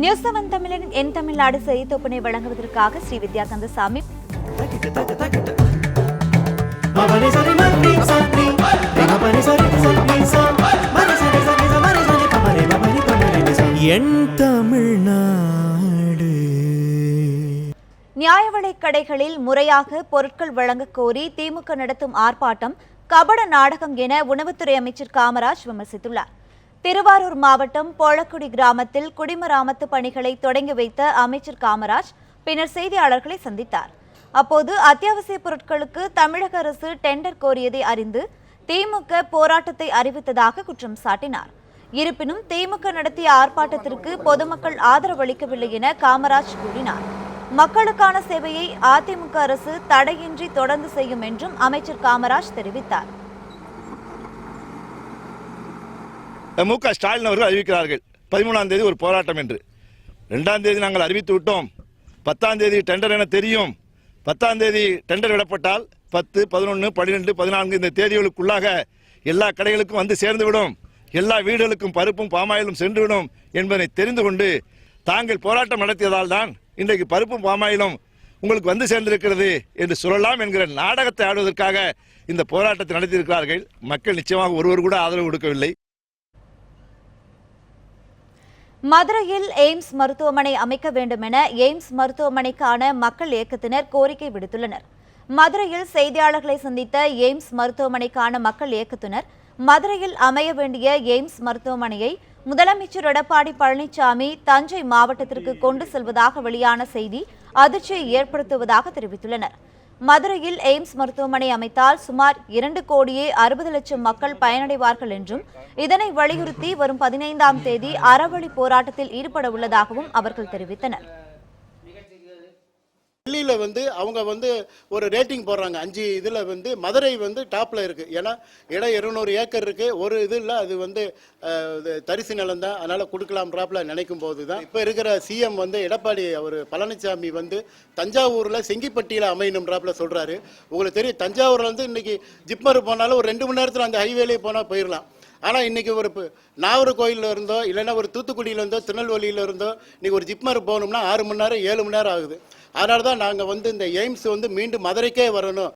News 7 தமிழின் என் தமிழ்நாடு செய்தி தொகுப்பினை வழங்குவதற்காக ஸ்ரீ வித்யா கந்தசாமி. என் தமிழ்நாடு. நியாய விலைக் கடைகளில் முறையாக பொருட்கள் வழங்க கோரி திமுக நடத்தும் ஆர்ப்பாட்டம் கபட நாடகம் என உணவுத்துறை அமைச்சர் காமராஜ் விமர்சித்துள்ளார். திருவாரூர் மாவட்டம் போளக்குடி கிராமத்தில் குடிமராமத்து பணிகளை தொடங்கி வைத்த அமைச்சர் காமராஜ் பின்னர் செய்தியாளர்களை சந்தித்தார். அப்போது அத்தியாவசிய பொருட்களுக்கு தமிழக அரசு டெண்டர் கோரியதை அறிந்து திமுக போராட்டத்தை அறிவித்ததாக குற்றம் சாட்டினார். இருப்பினும் திமுக நடத்திய ஆர்ப்பாட்டத்திற்கு பொதுமக்கள் ஆதரவளிக்கவில்லை என காமராஜ் கூறினார். மக்களுக்கான சேவையை அதிமுக அரசு தடையின்றி தொடர்ந்து செய்யும் என்றும் அமைச்சர் காமராஜ் தெரிவித்தார். மு.க. ஸ்டாலின் அவர்கள் அறிவிக்கிறார்கள் 13ஆம் தேதி ஒரு போராட்டம் என்று. 2ஆம் தேதி நாங்கள் அறிவித்து விட்டோம். 10ஆம் தேதி டெண்டர் என தெரியும். 10ஆம் தேதி டெண்டர் விடப்பட்டால் 10, 11, 12, 14 இந்த தேதிகளுக்குள்ளாக எல்லா கடைகளுக்கும் வந்து சேர்ந்துவிடும், எல்லா வீடுகளுக்கும் பருப்பும் பாமாயிலும் சென்றுவிடும் என்பதை தெரிந்து கொண்டு தாங்கள் போராட்டம் நடத்தியதால் தான் இன்றைக்கு பருப்பும் பாமாயிலும் உங்களுக்கு வந்து சேர்ந்திருக்கிறது என்று சொல்லலாம் என்கிற நாடகத்தை ஆடுவதற்காக இந்த போராட்டத்தை நடத்தியிருக்கிறார்கள். மக்கள் நிச்சயமாக ஒருவர் கூட ஆதரவு கொடுக்கவில்லை. மதுரையில் எய்ம்ஸ் மருத்துவமனை அமைக்க வேண்டும் என எய்ம்ஸ் மருத்துவமனைக்கான மக்கள் இயக்கத்தினர் கோரிக்கை விடுத்துள்ளனர். மதுரையில் செய்தியாளர்களை சந்தித்த எய்ம்ஸ் மருத்துவமனைக்கான மக்கள் இயக்கத்தினர் மதுரையில் அமைய வேண்டிய எய்ம்ஸ் மருத்துவமனையை முதலமைச்சர் எடப்பாடி பழனிசாமி தஞ்சை மாவட்டத்திற்கு கொண்டு செல்வதாக வெளியான செய்தி அதிர்ச்சியை ஏற்படுத்துவதாக தெரிவித்துள்ளனர். மதுரையில் எய்ம்ஸ் மருத்துவமனை அமைத்தால் சுமார் 2,60,00,000 மக்கள் பயனடைவார்கள் என்றும் இதனை வலியுறுத்தி வரும் 15ஆம் தேதி அறவழி போராட்டத்தில் ஈடுபட உள்ளதாகவும் அவர்கள் தெரிவித்தனர். டெல்லியில் அவங்க ஒரு ரேட்டிங் போடுறாங்க 5 இதில் மதுரை டாப்பில் இருக்குது. ஏன்னா இடம் 200 ஏக்கர் இருக்குது. ஒரு இது இல்லை, அது தரிசு நிலம் தான், அதனால் கொடுக்கலாம்ன்றாப்புல நினைக்கும் போது தான் இப்போ இருக்கிற சிஎம் எடப்பாடி அவர் பழனிசாமி தஞ்சாவூரில் செங்கிப்பட்டியில் அமையணும்ன்றாப்புல சொல்கிறாரு. உங்களுக்கு தெரியும், தஞ்சாவூர்லேருந்து இன்றைக்கி ஜிப்மர் போனாலும் ஒரு 2 மணி நேரத்தில் அந்த ஹைவேலேயே போனால் போயிடலாம். ஆனால் இன்றைக்கி ஒரு நாகர்கோயிலில் இருந்தோ இல்லைன்னா ஒரு தூத்துக்குடியில் இருந்தோ திருநெல்வேலியில் இருந்தோ இன்றைக்கி ஒரு ஜிப்மர் போகணும்னா 6 மணி நேரம் 7 மணி நேரம் ஆகுது. அதனால தான் நாங்கள் இந்த எய்ம்ஸ் மீண்டும் மதுரைக்கே வரணும்.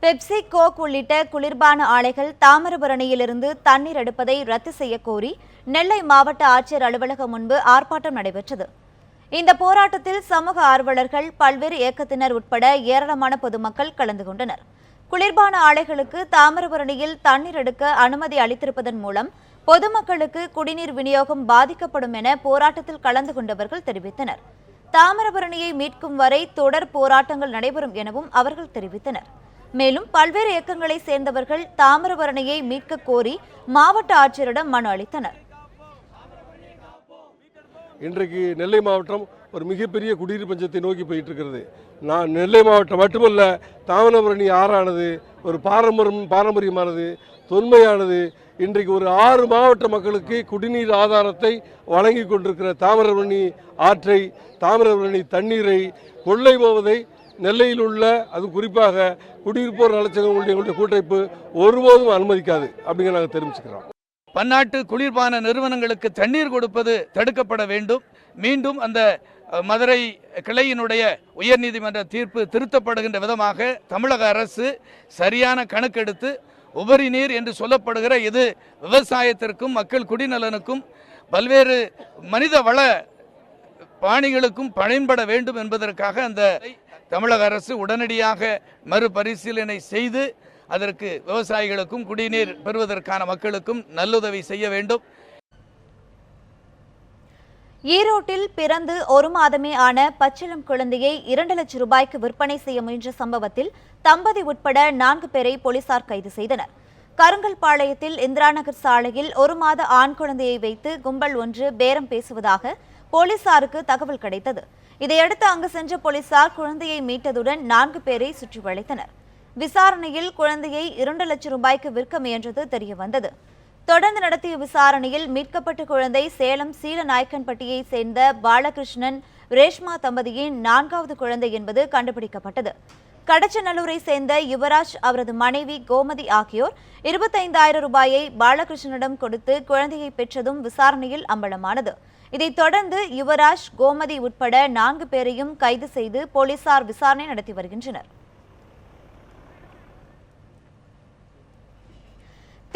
பெப்சி, கோக் உள்ளிட்ட குளிர்பான ஆலைகள் தாமிரபரணியிலிருந்து தண்ணீர் எடுப்பதை ரத்து செய்ய கோரி நெல்லை மாவட்ட ஆட்சியர் அலுவலகம் முன்பு ஆர்ப்பாட்டம் நடைபெற்றது. இந்த போராட்டத்தில் சமூக ஆர்வலர்கள், பல்வேறு இயக்கத்தினர் உட்பட ஏராளமான பொதுமக்கள் கலந்து கொண்டனர். குளிர்பான ஆலைகளுக்கு தாமிரபரணியில் தண்ணீர் எடுக்க அனுமதி அளித்திருப்பதன் மூலம் பொதுமக்களுக்கு குடிநீர் விநியோகம் பாதிக்கப்படும் என போராட்டத்தில் கலந்து கொண்டவர்கள் தெரிவித்தனர். தாமிரபரணியை மீட்கும் வரை தொடர் போராட்டங்கள் நடைபெறும் எனவும் அவர்கள் தெரிவித்தனர். மேலும் பல்வேறு இயக்கங்களை சேர்ந்தவர்கள் தாமிரபரணியை மீட்க கோரி மாவட்ட ஆட்சியரிடம் மனு அளித்தனர். இன்றைக்கு நெல்லை மாவட்டம் ஒரு மிகப்பெரிய குடிநீர் பஞ்சத்தை நோக்கி போயிட்டு இருக்கிறது. நான் நெல்லை மாவட்டம் மட்டுமல்ல, தாமிரபரணி ஆறானது ஒரு பாரம்பரியமானது, தொன்மையானது. இன்றைக்கு ஒரு 6 மாவட்ட மக்களுக்கு குடிநீர் ஆதாரத்தை வழங்கி கொண்டிருக்கிற தாமிரபரணி ஆற்றை, தாமிரபரணி தண்ணீரை கொள்ளை போவதை நெல்லையில் உள்ள, அது குறிப்பாக குடியிருப்போர் நலச்சங்கம் எங்களுடைய கூட்டமைப்பு ஒருபோதும் அனுமதிக்காது அப்படிங்கிற நாங்கள் தெரிவிச்சுக்கிறோம். பன்னாட்டு குளிர்பான நிறுவனங்களுக்கு தண்ணீர் கொடுப்பது தடுக்கப்பட வேண்டும். மீண்டும் அந்த மதுரை கிளையினுடைய உயர்நீதிமன்ற தீர்ப்பு திருத்தப்படுகின்ற விதமாக தமிழக அரசு சரியான கணக்கெடுத்து உபரி நீர் என்று சொல்லப்படுகிற இது விவசாயத்திற்கும் மக்கள் குடிநலனுக்கும் பல்வேறு மனித வள பாணிகளுக்கும் பயன்பட வேண்டும் என்பதற்காக அந்த தமிழக அரசு உடனடியாக மறுபரிசீலனை செய்து அதற்கு விவசாயிகளுக்கும் குடிநீர் பெறுவதற்கான மக்களுக்கும் நல்லுதவி செய்ய வேண்டும். ஈரோட்டில் பிறந்து 1 மாதமே ஆன பச்சிளம் குழந்தையை 2 லட்சம் ரூபாய்க்கு விற்பனை செய்ய முயன்ற சம்பவத்தில் தம்பதி உட்பட 4 பேரை போலீசார் கைது செய்தனர். கருங்கல்பாளையத்தில் இந்திரா நகர் சாலையில் 1 மாத ஆண் குழந்தையை வைத்து கும்பல் ஒன்று பேரம் பேசுவதாக போலீசாருக்கு தகவல் கிடைத்தது. இதையடுத்து அங்கு சென்ற போலீசார் குழந்தையை மீட்டதுடன் 4 பேரை சுற்றி வளைத்தனர். விசாரணையில் குழந்தையை 2 லட்சம் ரூபாய்க்கு விற்க முயன்றது தெரியவந்தது. தொடர்ந்து நடத்திய விசாரணையில் மீட்கப்பட்ட குழந்தை சேலம் சீலநாயக்கன்பட்டியை சேர்ந்த பாலகிருஷ்ணன், ரேஷ்மா தம்பதியின் 4வது குழந்தை என்பது கண்டுபிடிக்கப்பட்டது. கடச்சநல்லூரை சேர்ந்த யுவராஜ், அவரது மனைவி கோமதி ஆகியோர் 25,000 ரூபாயை பாலகிருஷ்ணனிடம் கொடுத்து குழந்தையை பெற்றதும் விசாரணையில் அம்பலமானது. இதைத் தொடர்ந்து யுவராஜ், கோமதி உட்பட 4 பேரையும் கைது செய்து போலீசார் விசாரணை நடத்தி வருகின்றனர்.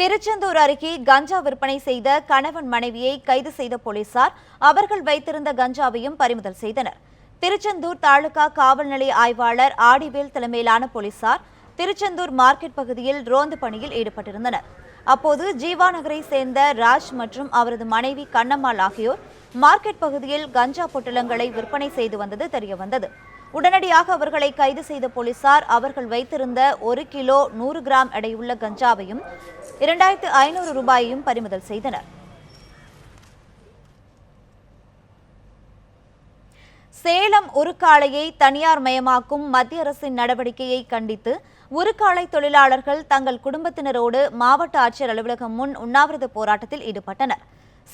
திருச்செந்தூர் அருகே கஞ்சா விற்பனை செய்த கணவன் மனைவியை கைது செய்த போலீசார் அவர்கள் வைத்திருந்த கஞ்சாவையும் பறிமுதல் செய்தனர். திருச்செந்தூர் தாலுகா காவல் நிலைய ஆய்வாளர் ஆடிவேல் தலைமையிலான போலீசார் திருச்செந்தூர் மார்க்கெட் பகுதியில் ரோந்து பணியில் ஈடுபட்டிருந்தனர். அப்போது ஜீவா நகரை சேர்ந்த ராஜ் மற்றும் அவரது மனைவி கண்ணம்மாள் ஆகியோர் மார்க்கெட் பகுதியில் கஞ்சா பொட்டலங்களை விற்பனை செய்து வந்தது தெரியவந்தது. உடனடியாக அவர்களை கைது செய்த போலீசார் அவர்கள் வைத்திருந்த 1 கிலோ 100 கிராம் எடையுள்ள கஞ்சாவையும் 2,500 ரூபாயையும் பறிமுதல் செய்தனர். சேலம் உருக்காலையை தனியார் மயமாக்கும் மத்திய அரசின் நடவடிக்கையை கண்டித்து உருக்காலை தொழிலாளர்கள் தங்கள் குடும்பத்தினரோடு மாவட்ட ஆட்சியர் அலுவலகம் முன் உண்ணாவிரத போராட்டத்தில் ஈடுபட்டனர்.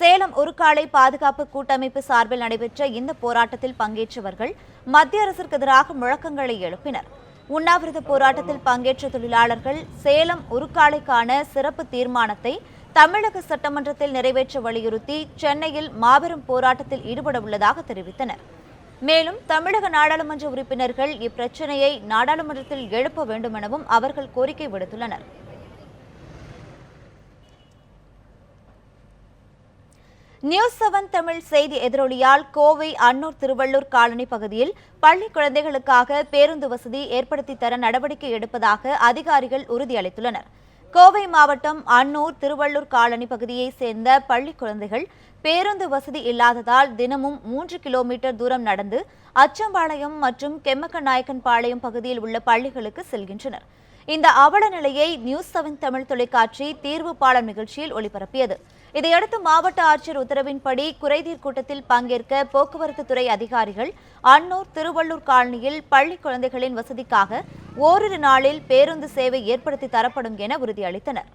சேலம் உருக்காலை பாதுகாப்பு கூட்டமைப்பு சார்பில் நடைபெற்ற இந்த போராட்டத்தில் பங்கேற்றவர்கள் மத்திய அரசிற்கு எதிராக முழக்கங்களை எழுப்பினர். உண்ணாவிரத போராட்டத்தில் பங்கேற்ற தொழிலாளர்கள் சேலம் உருக்காலைக்கான சிறப்பு தீர்மானத்தை தமிழக சட்டமன்றத்தில் நிறைவேற்ற வலியுறுத்தி சென்னையில் மாபெரும் போராட்டத்தில் ஈடுபட உள்ளதாக தெரிவித்தனர். மேலும் தமிழக நாடாளுமன்ற உறுப்பினர்கள் இப்பிரச்சினையை நாடாளுமன்றத்தில் எழுப்ப வேண்டும் எனவும் அவர்கள் கோரிக்கை விடுத்துள்ளனர். நியூஸ் 7 தமிழ் செய்தி எதிரொலியால் கோவை அன்னூர் திருவள்ளூர் காலனி பகுதியில் பள்ளி குழந்தைகளுக்காக பேருந்து வசதி ஏற்படுத்தி தர நடவடிக்கை எடுப்பதாக அதிகாரிகள் உறுதியளித்துள்ளனர். கோவை மாவட்டம் அன்னூர் திருவள்ளூர் காலனி பகுதியைச் சேர்ந்த பள்ளி குழந்தைகள் பேருந்து வசதி இல்லாததால் தினமும் 3 கிலோமீட்டர் தூரம் நடந்து அச்சம்பாளையம் மற்றும் கெம்மக்கநாயக்கன் பாளையம் பகுதியில் உள்ள பள்ளிகளுக்கு செல்கின்றனர். இந்த அவல நிலையை நியூஸ் 7 தமிழ் தொலைக்காட்சி தீர்வு பாலம் நிகழ்ச்சியில் ஒளிபரப்பியது. இதையடுத்து மாவட்ட ஆட்சியர் உத்தரவின்படி குறைதீர் கூட்டத்தில் பங்கேற்க போக்குவரத்து துறை அதிகாரிகள் அன்னூர் திருவள்ளூர் காலனியில் பள்ளி குழந்தைகளின் வசதிக்காக ஓரிரு நாளில் பேருந்து சேவை ஏற்படுத்தி தரப்படும் என உறுதியளித்தனர்.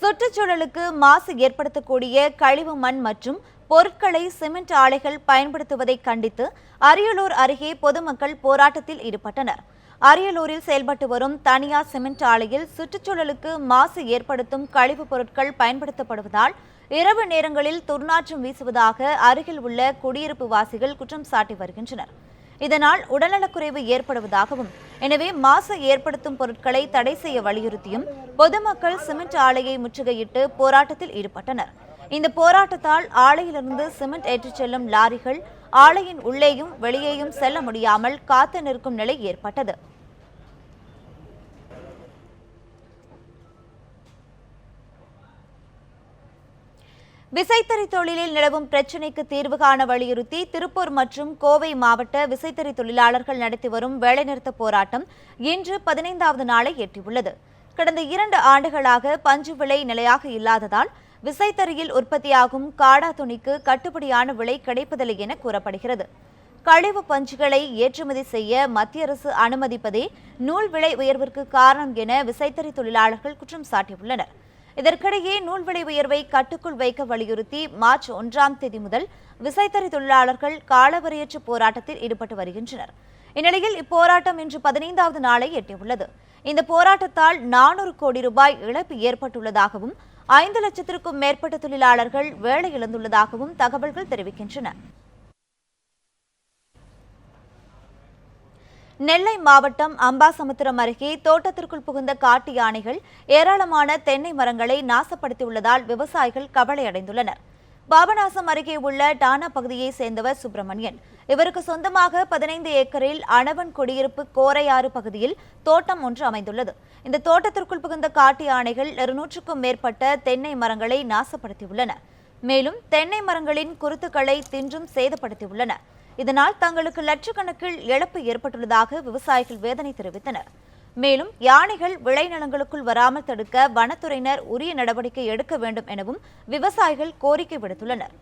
சுற்றுச்சூழலுக்கு மாசு ஏற்படுத்தக்கூடிய கழிவு மண் மற்றும் பொருட்களை சிமெண்ட் ஆலைகள் பயன்படுத்துவதை கண்டித்து அரியலூர் அருகே பொதுமக்கள் போராட்டத்தில் ஈடுபட்டனர். அரியலூரில் செயல்பட்டு வரும் தனியார் சிமெண்ட் ஆலையில் சுற்றுச்சூழலுக்கு மாசு ஏற்படுத்தும் கழிவுப் பொருட்கள் பயன்படுத்தப்படுவதால் இரவு நேரங்களில் துர்நாற்றம் வீசுவதாக அருகில் உள்ள குடியிருப்பு வாசிகள் குற்றம் சாட்டி வருகின்றனர். இதனால் உடல்நலக்குறைவு ஏற்படுவதாகவும், எனவே மாசு ஏற்படுத்தும் பொருட்களை தடை செய்ய வலியுறுத்தியும் பொதுமக்கள் சிமெண்ட் ஆலையை முற்றுகையிட்டு போராட்டத்தில் ஈடுபட்டனர். இந்த போராட்டத்தால் ஆலையிலிருந்து சிமெண்ட் ஏற்றிச் செல்லும் லாரிகள் ஆலையின் உள்ளேயும் வெளியேயும் செல்ல முடியாமல் காத்து நிற்கும் நிலை ஏற்பட்டது. விசைத்தறி தொழிலில் நிலவும் பிரச்சினைக்கு தீர்வு காண வலியுறுத்தி திருப்பூர் மற்றும் கோவை மாவட்ட விசைத்தறி தொழிலாளர்கள் நடத்தி வரும் வேலைநிறுத்த போராட்டம் இன்று 15வது நாளை எட்டியுள்ளது. கடந்த 2 ஆண்டுகளாக பஞ்சு விலை நிலையாக இல்லாததால் விசைத்தறியில் உற்பத்தியாகும் காடா துணிக்கு கட்டுப்படியான விலை கிடைப்பதில்லை என கூறப்படுகிறது. கழிவு பஞ்சுகளை ஏற்றுமதி செய்ய மத்திய அரசு அனுமதிப்பதே நூல் விலை உயர்விற்கு காரணம் என விசைத்தறி தொழிலாளர்கள் குற்றம் சாட்டியுள்ளனர். இதற்கிடையே நூல் விலை உயர்வை கட்டுக்குள் வைக்க வலியுறுத்தி மார்ச் 1ஆம் தேதி முதல் விசைத்தறி தொழிலாளர்கள் காலவரையற்ற போராட்டத்தில் ஈடுபட்டு வருகின்றனர். இந்நிலையில் இப்போராட்டம் இன்று 15வது நாளை எட்டியுள்ளது. இந்த போராட்டத்தால் 400 கோடி ரூபாய் இழப்பு ஏற்பட்டுள்ளதாகவும் 5 லட்சத்திற்கும் மேற்பட்ட தொழிலாளர்கள் வேலை இழந்துள்ளதாகவும் தகவல்கள் தெரிவிக்கின்றன. நெல்லை மாவட்டம் அம்பாசமுத்திரம் அருகே தோட்டத்திற்குள் புகுந்த காட்டு யானைகள் ஏராளமான தென்னை மரங்களை நாசப்படுத்தியுள்ளதால் விவசாயிகள் கவலை அடைந்துள்ளனர். பாபநாசம் அருகே உள்ள டானா பகுதியை சேர்ந்தவர் சுப்பிரமணியன். இவருக்கு சொந்தமாக 15 ஏக்கரில் அணவன் குடியிருப்பு கோரையாறு பகுதியில் தோட்டம் ஒன்று அமைந்துள்ளது. இந்த தோட்டத்திற்குள் புகுந்த காட்டு யானைகள் 200க்கும் மேற்பட்ட தென்னை மரங்களை நாசப்படுத்தியுள்ளன. மேலும் தென்னை மரங்களின் குருத்துக்களை தின்றும் சேதப்படுத்தியுள்ளன. இதனால் தங்களுக்கு லட்சக்கணக்கில் இழப்பு ஏற்பட்டுள்ளதாக விவசாயிகள் வேதனை தெரிவித்தனர். மேலும் யானைகள் விளைநிலங்களுக்குள் வராமல் தடுக்க வனத்துறையினர் உரிய நடவடிக்கை எடுக்க வேண்டும் எனவும் விவசாயிகள் கோரிக்கை விடுத்துள்ளனர்.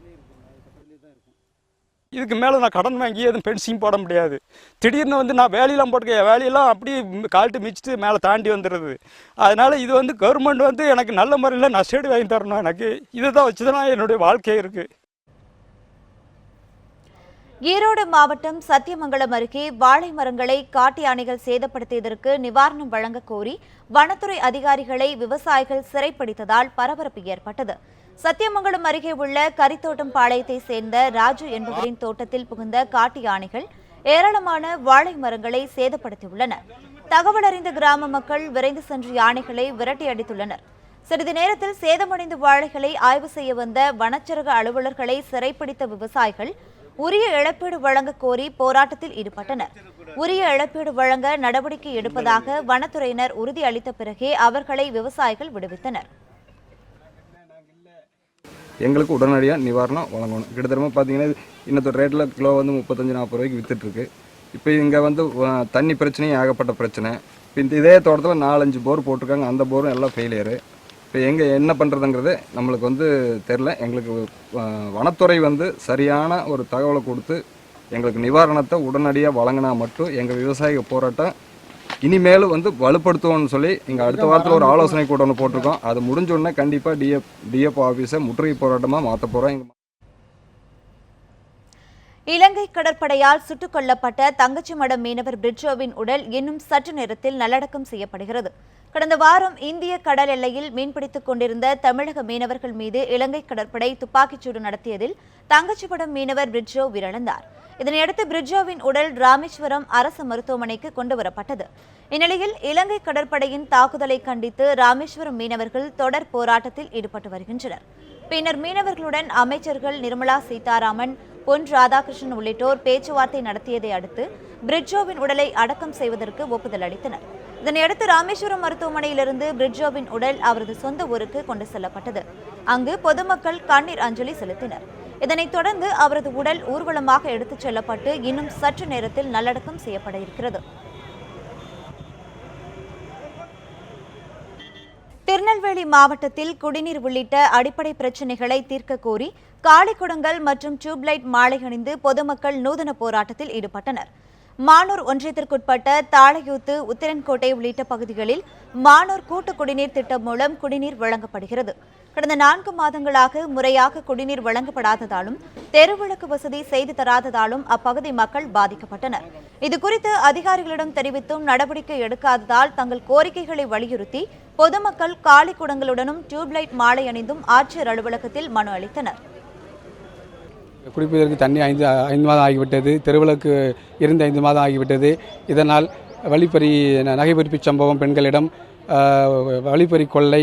இதுக்கு மேலே நான் கடன் வாங்கி எதுவும் பென்சிங் போட முடியாது. திடீர்னு நான் வேலையெல்லாம் போட்டுக்க வேலையெல்லாம் அப்படியே கால்ட்டு மிச்சிட்டு மேலே தாண்டி வந்துடுது. அதனால இது கவர்மெண்ட் எனக்கு நல்ல முறையில் நஷ்டீடு வாங்கி தரணும். எனக்கு இதுதான் வச்சுதான் என்னுடைய வாழ்க்கை இருக்கு. ஈரோடு மாவட்டம் சத்தியமங்கலம் அருகே வாழை மரங்களை காட்டு யானைகள் சேதப்படுத்தியதற்கு நிவாரணம் வழங்க கோரி வனத்துறை அதிகாரிகளை விவசாயிகள் சிறைப்பிடித்ததால் பரபரப்பு ஏற்பட்டது. சத்தியமங்கலம் அருகே உள்ள கரித்தோட்டம் பாளையத்தை சேர்ந்த ராஜு என்பவரின் தோட்டத்தில் புகுந்த காட்டு யானைகள் ஏராளமான வாழை மரங்களை சேதப்படுத்தியுள்ளன. தகவல் அறிந்த கிராம மக்கள் விரைந்து சென்று யானைகளை விரட்டி அடித்துள்ளனர். சிறிது நேரத்தில் சேதமடைந்த வாழைகளை ஆய்வு செய்ய வந்த வனச்சரக அலுவலர்களை சிறைப்பிடித்த விவசாயிகள் உரிய இழப்பீடு வழங்க கோரி போராட்டத்தில் ஈடுபட்டனர். உரிய இழப்பீடு வழங்க நடவடிக்கை எடுப்பதாக வனத்துறையினர் உறுதியளித்த பிறகே அவர்களை விவசாயிகள் விடுவித்தனர். எங்களுக்கு உடனடியாக நிவாரணம் வழங்கணும். கிட்டத்தட்ட பார்த்தீங்கன்னா இன்னொரு ரேட்டில் கிலோ வந்து 35-40 ரூபாய்க்கு விற்றுட்ருக்கு. இப்போ இங்கே வந்து தண்ணி பிரச்சனையும் ஏகப்பட்ட பிரச்சனை. இப்போ இதே தோட்டத்தில் 4-5 போர் போட்டிருக்காங்க. அந்த போரும் எல்லாம் ஃபெயிலியரு. இப்போ எங்கே என்ன பண்ணுறதுங்கிறது நம்மளுக்கு வந்து தெரில. எங்களுக்கு வனத்துறை வந்து சரியான ஒரு தகவலை கொடுத்து எங்களுக்கு நிவாரணத்தை உடனடியாக வழங்கினா மட்டும் எங்கள் விவசாயிக போராட்டம் இனிமேலும் வந்து வலுப்படுத்துவோம்னு சொல்லி இங்கே அடுத்த வாரத்தில் ஒரு ஆலோசனை கூட்டம் ஒன்று போட்டிருக்கோம். அது முடிஞ்சோடனே கண்டிப்பாக டிஎஃப் ஆஃபீஸை முற்றுகை போராட்டமாக மாற்ற போகிறோம். இலங்கை கடற்படையால் சுட்டுக் கொல்லப்பட்ட தங்கச்சிமடம் மீனவர் பிரிட்ஜோவின் உடல் இன்னும் சற்று நேரத்தில் நல்லடக்கம் செய்யப்படுகிறது. கடந்த வாரம் இந்திய கடல் எல்லையில் மீன்பிடித்துக் கொண்டிருந்த தமிழக மீனவர்கள் மீது இலங்கை கடற்படை துப்பாக்கிச்சூடு நடத்தியதில் தங்கச்சிமடம் மீனவர் பிரிட்ஜோ உயிரிழந்தார். இதனையடுத்து பிரிட்ஜோவின் உடல் ராமேஸ்வரம் அரசு மருத்துவமனைக்கு கொண்டுவரப்பட்டது. இந்நிலையில் இலங்கை கடற்படையின் தாக்குதலை கண்டித்து ராமேஸ்வரம் மீனவர்கள் தொடர் போராட்டத்தில் ஈடுபட்டு வருகின்றனர். பின்னர் மீனவர்களுடன் அமைச்சர்கள் நிர்மலா சீதாராமன், பொன் ராதாகிருஷ்ணன் உள்ளிட்டோர் பேச்சுவார்த்தை நடத்தியதை அடுத்து பிரிட்ஜோவின் உடலை அடக்கம் செய்வதற்கு ஒப்புதல் அளித்தனர். இதனையடுத்து ராமேஸ்வரம் மருத்துவமனையிலிருந்து பிரிட்ஜோவின் உடல் அவரது சொந்த ஊருக்கு கொண்டு செல்லப்பட்டது. அங்கு பொதுமக்கள் கண்ணீர் அஞ்சலி செலுத்தினர். இதனைத் தொடர்ந்து அவரது உடல் ஊர்வலமாக எடுத்துச் செல்லப்பட்டு இன்னும் சற்று நேரத்தில் நல்லடக்கம் செய்யப்பட இருக்கிறது. திருநெல்வேலி மாவட்டத்தில் குடிநீர் உள்ளிட்ட அடிப்படை பிரச்சினைகளை தீர்க்க கோரி காளிக்குடங்கள் மற்றும் டியூப்லைட் மாலை அணிந்து பொதுமக்கள் நூதன போராட்டத்தில் ஈடுபட்டனர். மானூர் ஒன்றியத்திற்குட்பட்ட தாளையூத்து, உத்திரன்கோட்டை உள்ளிட்ட பகுதிகளில் மானூர் கூட்டு குடிநீர் திட்டம் மூலம் குடிநீர் வழங்கப்படுகிறது. கடந்த 4 மாதங்களாக முறையாக குடிநீர் வழங்கப்படாததாலும் தெருவிளக்கு வசதி செய்து தராததாலும் அப்பகுதி மக்கள் பாதிக்கப்பட்டனர். இதுகுறித்து அதிகாரிகளிடம் தெரிவித்தும் நடவடிக்கை எடுக்காததால் தங்கள் கோரிக்கைகளை வலியுறுத்தி பொதுமக்கள் காளிக்குடங்களுடனும் டியூப்லைட் மாலை அணிந்தும் ஆட்சியர் அலுவலகத்தில் மனு அளித்தனர். குடிப்பதற்கு தண்ணி 5 மாதம் ஆகிவிட்டது. தெருவிளக்கு இருந்து 5 மாதம் ஆகிவிட்டது. இதனால் வழிப்பறி, நகைப்பறிப்பு சம்பவம், பெண்களிடம் வழிப்பறி கொள்ளை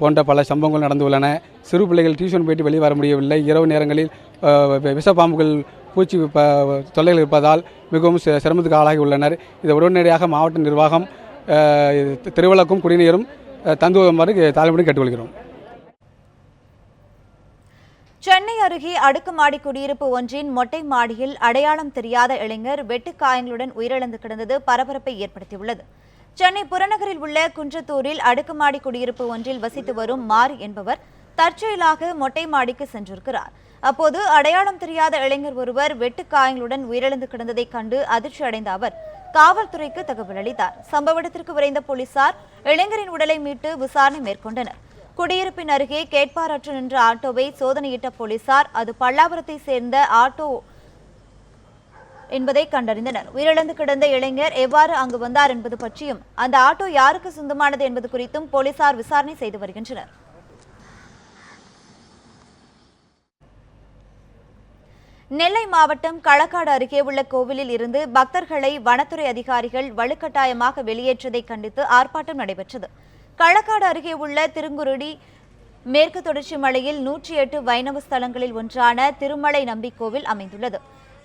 போன்ற பல சம்பவங்கள் நடந்து உள்ளன. சிறு பிள்ளைகள் டியூஷன் போயிட்டு வெளியே வர முடியவில்லை. இரவு நேரங்களில் விஷப்பாம்புகள், பூச்சி தொல்லைகள் இருப்பதால் மிகவும் சிரமத்துக்கு ஆளாகி உள்ளனர். இதை உடனடியாக மாவட்ட நிர்வாகம் தெருவிளக்கும் குடிநீரும் தந்துவதுமாறு தாழ்மையுடன் கேட்டுக்கொள்கிறோம். சென்னை அருகே அடுக்குமாடி குடியிருப்பு ஒன்றின் மொட்டை மாடியில் அடையாளம் தெரியாத இளைஞர் வெட்டுக்காயங்களுடன் உயிரிழந்து கிடந்தது பரபரப்பை ஏற்படுத்தியுள்ளது. சென்னை புறநகரில் உள்ள குன்றத்தூரில் அடுக்குமாடி குடியிருப்பு ஒன்றில் வசித்து வரும் மாரி என்பவர் தற்செயலாக மொட்டை மாடிக்கு சென்றிருக்கிறார். அப்போது அடையாளம் தெரியாத இளைஞர் ஒருவர் வெட்டுக்காயங்களுடன் உயிரிழந்து கிடந்ததை கண்டு அதிர்ச்சி அடைந்த அவர் காவல்துறைக்கு தகவல் அளித்தார். சம்பவ இடத்திற்கு விரைந்த போலீசார் இளைஞரின் உடலை மீட்டு விசாரணை மேற்கொண்டனர். குடியிருப்பின் அருகே கேட்பாரற்று நின்ற ஆட்டோவை சோதனையிட்ட போலீசார் அது பல்லாவரத்தை சேர்ந்த ஆட்டோ என்பதை கண்டறிந்தனர். உயிரிழந்து கிடந்த இளைஞர் எவ்வாறு அங்கு வந்தார் என்பது பற்றியும் அந்த ஆட்டோ யாருக்கு சொந்தமானது என்பது குறித்தும் போலீசார் விசாரணை செய்து வருகின்றனர். நெல்லை மாவட்டம் களக்காடு அருகே உள்ள கோவிலில் இருந்து பக்தர்களை வனத்துறை அதிகாரிகள் வலுக்கட்டாயமாக வெளியேற்றதை கண்டித்து ஆர்ப்பாட்டம் நடைபெற்றது. களக்காடு அருகே உள்ள திருங்குருடி மேற்கு தொடர்ச்சி மலையில் 108 வைணவ ஸ்தலங்களில் ஒன்றான திருமலை நம்பி கோவில் அமைந்துள்ளது.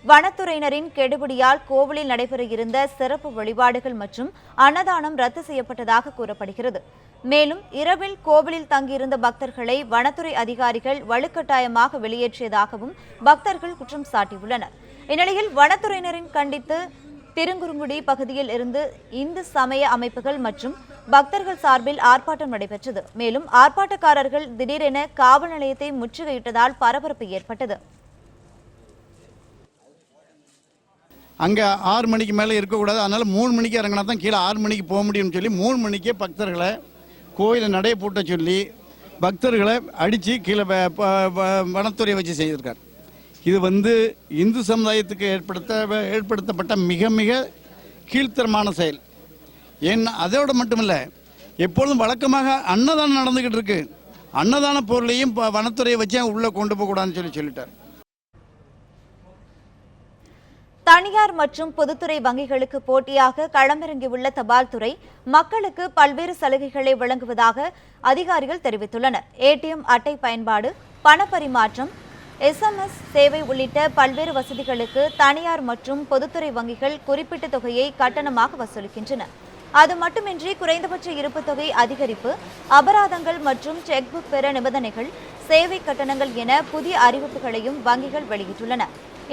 வனத்துறையினரின் கெடுபிடியால் கோவிலில் நடைபெற இருந்த சிறப்பு வழிபாடுகள் மற்றும் அன்னதானம் ரத்து செய்யப்பட்டதாக கூறப்படுகிறது. மேலும் இரவில் கோவிலில் தங்கியிருந்த பக்தர்களை வனத்துறை அதிகாரிகள் வலுக்கட்டாயமாக வெளியேற்றியதாகவும் பக்தர்கள் குற்றம் சாட்டியுள்ளனர். இந்நிலையில் வனத்துறையினரின் கண்டித்து திருங்குருங்குடி பகுதியில் இருந்து இந்து சமய அமைப்புகள் மற்றும் பக்தர்கள் சார்பில் ஆர்ப்பாட்டம் நடைபெற்றது. மேலும் ஆர்ப்பாட்டக்காரர்கள் திடீரென காவல் நிலையத்தை முற்றுகையிட்டதால் பரபரப்பு ஏற்பட்டது. அங்கே 6 மணிக்கு மேலே இருக்கக்கூடாது, அதனால் 3 மணிக்கு இறங்கினா தான் கீழே 6 மணிக்கு போக முடியும்னு சொல்லி 3 மணிக்கே பக்தர்களை கோயிலை நடைய பூட்ட சொல்லி பக்தர்களை அடித்து கீழே வனத்துறையை வச்சு செய்திருக்கார். இது இந்து சமுதாயத்துக்கு ஏற்படுத்தப்பட்ட மிக மிக கீழ்த்தரமான செயல். ஏன்னா அதோடு மட்டுமில்லை, எப்பொழுதும் வழக்கமாக அன்னதானம் நடந்துக்கிட்டு இருக்கு. அன்னதான பொருளையும் வனத்துறையை வச்சு உள்ளே கொண்டு போகக்கூடாதுன்னு சொல்லிட்டார். தனியார் மற்றும் பொதுத்துறை வங்கிகளுக்கு போட்டியாக களமிறங்கியுள்ள தபால் துறை மக்களுக்கு பல்வேறு சலுகைகளை வழங்குவதாக அதிகாரிகள் தெரிவித்துள்ளனர். ஏடிஎம் அட்டை பயன்பாடு, பணப்பரிமாற்றம், SMS சேவை உள்ளிட்ட பல்வேறு வசதிகளுக்கு தனியார் மற்றும் பொதுத்துறை வங்கிகள் குறிப்பிட்ட தொகையை கட்டணமாக வசூலிக்கின்றன. அது மட்டுமின்றி குறைந்தபட்ச இருப்பு தொகை அதிகரிப்பு, அபராதங்கள் மற்றும் செக்புக் பெற நிபந்தனைகள், சேவை கட்டணங்கள் என புதிய அறிவிப்புகளையும் வங்கிகள் வெளியிட்டுள்ளன.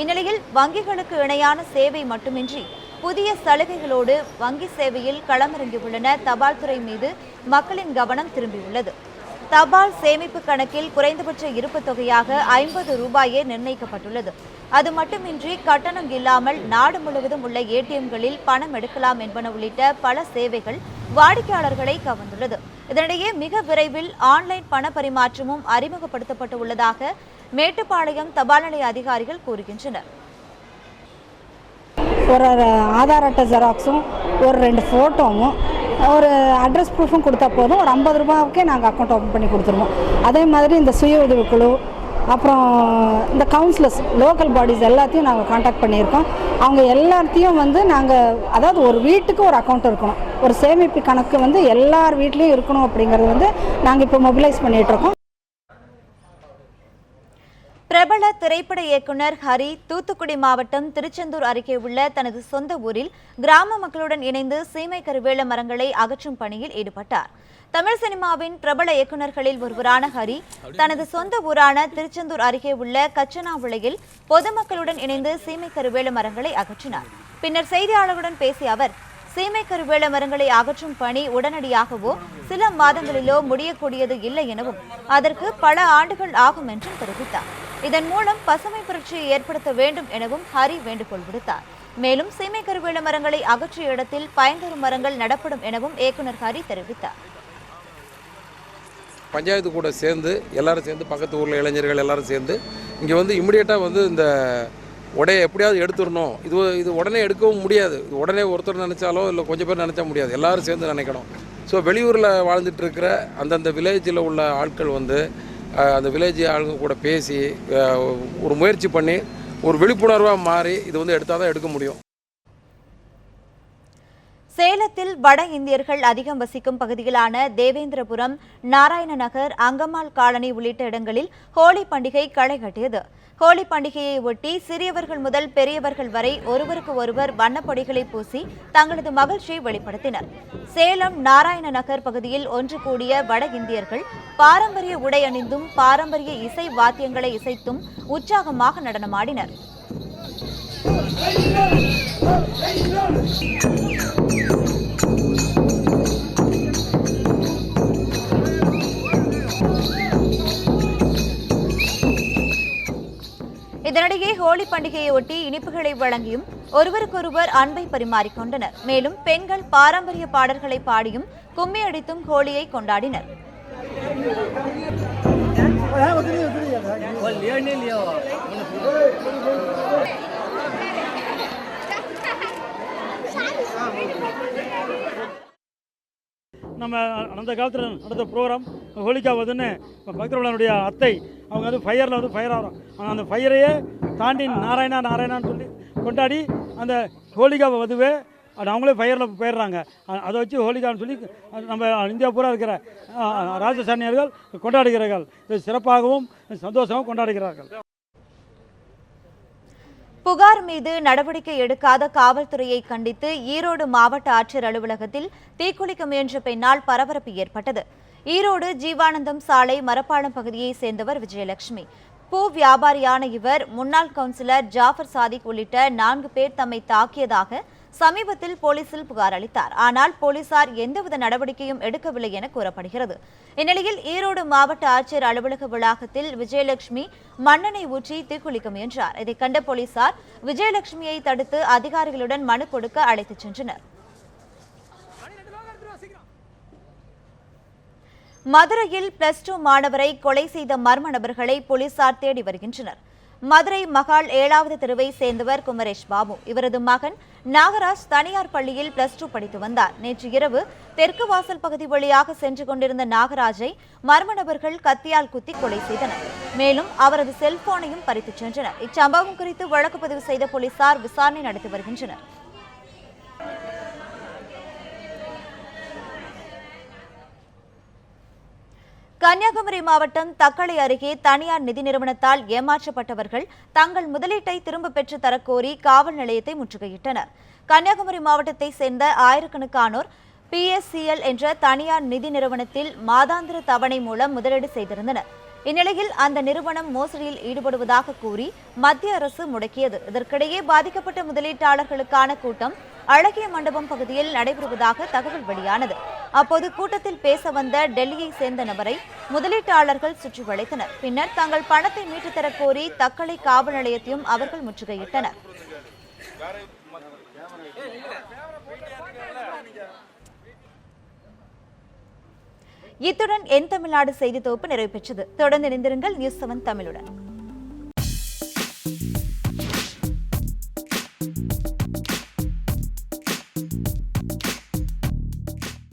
இந்நிலையில் வங்கிகளுக்கு இணையான சேவை மட்டுமின்றி புதிய சலுகைகளோடு வங்கி சேவையில் களமிறங்கியுள்ளன தபால் துறை மீது மக்களின் கவனம் திரும்பியுள்ளது. தபால் சேமிப்பு கணக்கில் குறைந்தபட்ச இருப்பு தொகையாக 50 ரூபாயே நிர்ணயிக்கப்பட்டுள்ளது. அது மட்டுமின்றி கட்டணம் இல்லாமல் நாடு முழுவதும் உள்ள ஏடிஎம்களில் பணம் எடுக்கலாம் என்பன உள்ளிட்ட பல சேவைகள் வாடிக்கையாளர்களை கவர்ந்துள்ளது. இதனிடையே மிக விரைவில் ஆன்லைன் பண பரிமாற்றமும் அறிமுகப்படுத்தப்பட்டு உள்ளதாக மேட்டுப்பாளையம் தபால் நிலைய அதிகாரிகள் கூறுகின்றனர். ஒரு ஆதார் அட்டை ஜெராக்ஸும் ஒரு 2 ஃபோட்டோவும் ஒரு அட்ரஸ் ப்ரூஃபும் கொடுத்தா போதும். ஒரு 50 ரூபாவுக்கே நாங்கள் அக்கௌண்ட் ஓப்பன் பண்ணி கொடுத்துருவோம். அதே மாதிரி இந்த சுய உதவிக்குழு, அப்புறம் இந்த கவுன்சிலர்ஸ், லோக்கல் பாடிஸ் எல்லாத்தையும் நாங்கள் காண்டாக்ட் பண்ணியிருக்கோம். அவங்க எல்லாத்தையும் நாங்கள், அதாவது ஒரு வீட்டுக்கு ஒரு அக்கௌண்ட் இருக்கணும், ஒரு சேமிப்பு கணக்கு எல்லார் வீட்லேயும் இருக்கணும் அப்படிங்கிறது நாங்கள் இப்போ மொபிலைஸ் பண்ணிகிட்ருக்கோம். பிரபல திரைப்பட இயக்குனர் ஹரி தூத்துக்குடி மாவட்டம் திருச்செந்தூர் அருகே உள்ள தனது சொந்த ஊரில் கிராம மக்களுடன் இணைந்து சீமை கருவேல மரங்களை அகற்றும் பணியில் ஈடுபட்டார். தமிழ் சினிமாவின் பிரபல இயக்குநர்களில் ஒருவரான ஹரி தனது சொந்த ஊரான திருச்செந்தூர் அருகே உள்ள கச்சனாவிளையில் பொதுமக்களுடன் இணைந்து சீமை கருவேல மரங்களை அகற்றினார். பின்னர் செய்தியாளர்களுடன் பேசிய அவர், சீமை கருவேல மரங்களை அகற்றும் பணி உடனடியாகவோ சில மாதங்களிலோ முடியக்கூடியது இல்லை எனவும் அதற்கு பல ஆண்டுகள் ஆகும் என்றும் தெரிவித்தார். இதன் மூலம் பசுமை புரட்சியை ஏற்படுத்த வேண்டும் எனவும் ஹரி வேண்டுகோள் விடுத்தார். மேலும் சீமை கருவேல மரங்களை அகற்றிய இடத்தில் பயன்தரும் மரங்கள் நடப்படும் எனவும் இயக்குனர் ஹரி தெரிவித்தார். பஞ்சாயத்து கூட சேர்ந்து எல்லாரும் சேர்ந்து பக்கத்து ஊரில் இளைஞர்கள் எல்லாரும் சேர்ந்து இங்கே இமிடியேட்டாக இந்த உடையை எப்படியாவது எடுத்துடணும். இது உடனே எடுக்கவும் முடியாது. இது உடனே ஒருத்தர் நினச்சாலோ இல்லை கொஞ்சம் பேர் நினச்சா முடியாது. எல்லாரும் சேர்ந்து நினைக்கணும். ஸோ வெளியூரில் வாழ்ந்துட்டு இருக்கிற அந்தந்த வில்லேஜில் உள்ள ஆட்கள் அந்த வில்லேஜ் ஆளுங்க கூட பேசி ஒரு முயற்சி பண்ணி ஒரு விழிப்புணர்வாக மாறி இது எடுத்தால் தான் எடுக்க முடியும். சேலத்தில் வட இந்தியர்கள் அதிகம் வசிக்கும் பகுதிகளான தேவேந்திரபுரம், நாராயண நகர், அங்கம்மாள் காலனி உள்ளிட்ட இடங்களில் ஹோலி பண்டிகை களை கட்டியது. ஹோலி பண்டிகையை ஒட்டி சிறியவர்கள் முதல் பெரியவர்கள் வரை ஒருவருக்கு ஒருவர் வண்ணப்பொடிகளை பூசி தங்களது மகிழ்ச்சியை வெளிப்படுத்தினர். சேலம் நாராயண நகர் பகுதியில் ஒன்று கூடிய வட இந்தியர்கள் பாரம்பரிய உடை அணிந்தும் பாரம்பரிய இசை வாத்தியங்களை இசைத்தும் உற்சாகமாக நடனமாடினர். இதனிடையே ஹோலி பண்டிகையை ஒட்டி இனிப்புகளை வழங்கியும் ஒருவருக்கொருவர் அன்பை பரிமாறிக்கொண்டனர். மேலும் பெண்கள் பாரம்பரிய பாடல்களை பாடியும் கும்மி அடித்தும் ஹோலியை கொண்டாடினர். நம்ம அந்த காலத்தில் நடந்த ப்ரோக்ராம் ஹோலிக்கா பக்தர்களுடைய அத்தை அவங்க ஃபயரில் ஃபயர் ஆகிறோம். அந்த ஃபயரையே தாண்டி நாராயணான்னு சொல்லி கொண்டாடி அந்த ஹோலிகா வதுவே அவங்களே ஃபயரில் போயிடுறாங்க. அதை வச்சு ஹோலிகான்னு சொல்லி நம்ம இந்தியா பூரா இருக்கிற ராஜஸ்தானியர்கள் கொண்டாடுகிறார்கள். இது சிறப்பாகவும் சந்தோஷமாகவும் கொண்டாடுகிறார்கள். புகார் மீது நடவடிக்கை எடுக்காத காவல்துறையை கண்டித்து ஈரோடு மாவட்ட ஆட்சியர் அலுவலகத்தில் தீக்குளிக்க முயன்ற பெண்ணால் பரபரப்பு ஏற்பட்டது. ஈரோடு ஜீவானந்தம் சாலை மரப்பாலம் பகுதியை சேர்ந்தவர் விஜயலட்சுமி. பூ வியாபாரியான இவர் முன்னாள் கவுன்சிலர் ஜாஃபர் சாதிக் உள்ளிட்ட 4 பேர் தம்மை தாக்கியதாக சமீபத்தில் போலீசில் புகார் அளித்தார். ஆனால் போலீசார் எந்தவித நடவடிக்கையும் எடுக்கவில்லை என கூறப்படுகிறது. இந்நிலையில் ஈரோடு மாவட்ட ஆட்சியர் அலுவலக வளாகத்தில் விஜயலட்சுமி மண்ணெண்ணெய் ஊற்றி தீக்குளிக்க முயன்றார். இதை கண்ட போலீசார் விஜயலட்சுமியை தடுத்து அதிகாரிகளுடன் மனு கொடுக்க அழைத்துச் சென்றனர். மதுரையில் +2 மாணவரை கொலை செய்த மர்ம நபர்களை போலீசார் தேடி வருகின்றனர். மதுரை மகால் 7வது தெருவை சேர்ந்தவர் குமரேஷ் பாபு. இவரது மகன் நாகராஜ் தனியார் பள்ளியில் +2 படித்து வந்தார். நேற்று இரவு தெற்கு வாசல் பகுதி வழியாக சென்று கொண்டிருந்த நாகராஜை மர்ம நபர்கள் கத்தியால் குத்தி கொலை செய்தனர். மேலும் அவரது செல்போனையும் பறித்துச் சென்றனர். இச்சம்பவம் குறித்து வழக்கு பதிவு செய்த போலீசார் விசாரணை நடத்தி வருகின்றனர். கன்னியாகுமரி மாவட்டம் தக்கலை அருகே தனியார் நிதி நிறுவனத்தால் ஏமாற்றப்பட்டவர்கள் தங்கள் முதலீட்டை திரும்ப பெற்று தரக்கோரி காவல் நிலையத்தை முற்றுகையிட்டனர். கன்னியாகுமரி மாவட்டத்தை சேர்ந்த ஆயிரக்கணக்கானோர் PSCL என்ற தனியார் நிதி நிறுவனத்தில் மாதாந்திர தவணை மூலம் முதலீடு செய்திருந்தனர். இந்நிலையில் அந்த நிறுவனம் மோசடியில் ஈடுபடுவதாக கூறி மத்திய அரசு முடக்கியது. இதற்கிடையே பாதிக்கப்பட்ட முதலீட்டாளர்களுக்கான கூட்டம் அழகிய மண்டபம் பகுதியில் நடைபெறுவதாக தகவல் வெளியானது. அப்போது கூட்டத்தில் பேச வந்த டெல்லியை சேர்ந்த நபரை முதலீட்டாளர்கள் சுற்றி வளைத்தனர். பின்னர் தங்கள் பணத்தை மீட்டு தரக் கோரி தக்கலை காவல் நிலையத்தையும் அவர்கள் முற்றுகையிட்டனர். இத்துடன் என் தமிழ்நாடு செய்தி தொகுப்பு நிறைவு பெற்றது. தொடர்ந்து இணைந்திருங்கள் நியூஸ் 7 தமிழுடன்.